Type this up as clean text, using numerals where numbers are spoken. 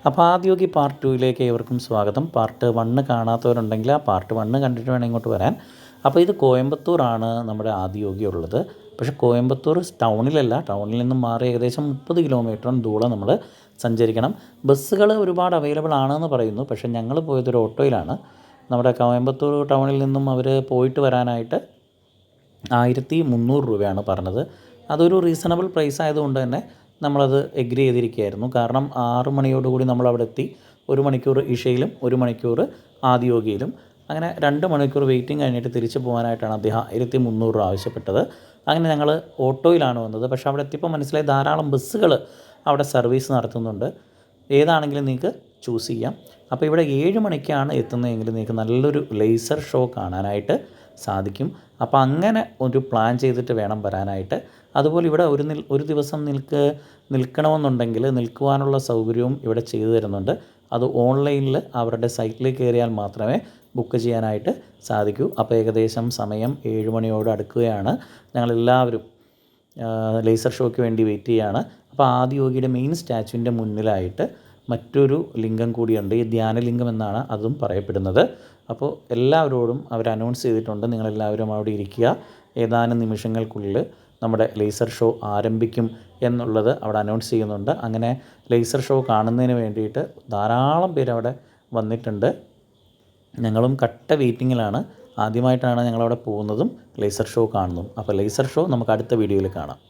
അപ്പോൾ ആദ്യമൊക്കെ പാർട്ട് 2ലേക്ക് ഏവർക്കും സ്വാഗതം. പാർട്ട് 1 കാണാത്തവരുണ്ടെങ്കിൽ ആ പാർട്ട് 1 കണ്ടിട്ട് വേണം ഇങ്ങോട്ട് വരാൻ. അപ്പോൾ ഇത് കോയമ്പത്തൂരാണ് നമ്മുടെ ആദിയോഗി ഉള്ളത്. പക്ഷേ കോയമ്പത്തൂർ ടൗണിലല്ല, ടൗണിൽ നിന്നും മാറി ഏകദേശം 30 കിലോമീറ്റർ ദൂരം നമ്മൾ സഞ്ചരിക്കണം. ബസ്സുകൾ ഒരുപാട് അവൈലബിൾ ആണെന്ന് പറയുന്നു. പക്ഷേ ഞങ്ങൾ പോയതൊരു ഓട്ടോയിലാണ്. നമ്മുടെ കോയമ്പത്തൂർ ടൗണിൽ നിന്നും അവർ പോയിട്ട് വരാനായിട്ട് 1300 രൂപയാണ് പറഞ്ഞത്. അതൊരു റീസണബിൾ പ്രൈസ് ആയതുകൊണ്ട് തന്നെ നമ്മളത് എഗ്രി ചെയ്തിരിക്കുകയായിരുന്നു. കാരണം 6 മണിയോടുകൂടി നമ്മളവിടെ എത്തി. 1 മണിക്കൂർ ഇഷയിലും 1 മണിക്കൂർ ആദിയോഗിയിലും, അങ്ങനെ 2 മണിക്കൂർ വെയിറ്റിംഗ് കഴിഞ്ഞിട്ട് തിരിച്ചു പോകാനായിട്ടാണ് അദ്ദേഹം 1300 രൂപ ആവശ്യപ്പെട്ടത്. അങ്ങനെ ഞങ്ങൾ ഓട്ടോയിലാണ് വന്നത്. പക്ഷേ അവിടെ എത്തിയപ്പോൾ മനസ്സിലായി ധാരാളം ബസ്സുകൾ അവിടെ സർവീസ് നടത്തുന്നുണ്ട്. ഏതാണെങ്കിലും നിങ്ങൾക്ക് ചൂസ് ചെയ്യാം. അപ്പോൾ ഇവിടെ 7 മണിക്കാണ് എത്തുന്നതെങ്കിൽ നിങ്ങൾക്ക് നല്ലൊരു ലേസർ ഷോ കാണാനായിട്ട് സാധിക്കും. അപ്പോൾ അങ്ങനെ ഒരു പ്ലാൻ ചെയ്തിട്ട് വേണം വരാനായിട്ട്. അതുപോലെ ഇവിടെ ഒരു ദിവസം നിൽക്കണമെന്നുണ്ടെങ്കിൽ നിൽക്കുവാനുള്ള സൗകര്യവും ഇവിടെ ചെയ്തു തരുന്നുണ്ട്. അത് ഓൺലൈനിൽ അവരുടെ സൈറ്റിൽ കയറിയാൽ മാത്രമേ ബുക്ക് ചെയ്യാനായിട്ട് സാധിക്കൂ. അപ്പോൾ ഏകദേശം സമയം 7 മണിയോട് അടുക്കുകയാണ്. ഞങ്ങളെല്ലാവരും ലേസർ ഷോയ്ക്ക് വേണ്ടി വെയിറ്റ് ചെയ്യുകയാണ്. അപ്പോൾ ആദിയോഗിയുടെ മെയിൻ സ്റ്റാച്ചുവിൻ്റെ മുന്നിലായിട്ട് മറ്റൊരു ലിംഗം കൂടിയുണ്ട്. ഈ ധ്യാനലിംഗം എന്നാണ് അതും പറയപ്പെടുന്നത്. അപ്പോൾ എല്ലാവരോടും അവർ അനൗൺസ് ചെയ്തിട്ടുണ്ട്, നിങ്ങളെല്ലാവരും അവിടെ ഇരിക്കുക, ഏതാനും നിമിഷങ്ങൾക്കുള്ളിൽ നമ്മുടെ ലേസർ ഷോ ആരംഭിക്കും എന്നുള്ളത് അവിടെ അനൗൺസ് ചെയ്യുന്നുണ്ട്. അങ്ങനെ ലേസർ ഷോ കാണുന്നതിന് വേണ്ടിയിട്ട് ധാരാളം പേര് അവിടെ വന്നിട്ടുണ്ട്. ഞങ്ങളും കട്ട വെയിറ്റിങ്ങിലാണ്. ആദ്യമായിട്ടാണ് ഞങ്ങളവിടെ പോകുന്നതും ലേസർ ഷോ കാണുന്നതും. അപ്പോൾ ലേസർ ഷോ നമുക്ക് അടുത്ത വീഡിയോയിൽ കാണാം.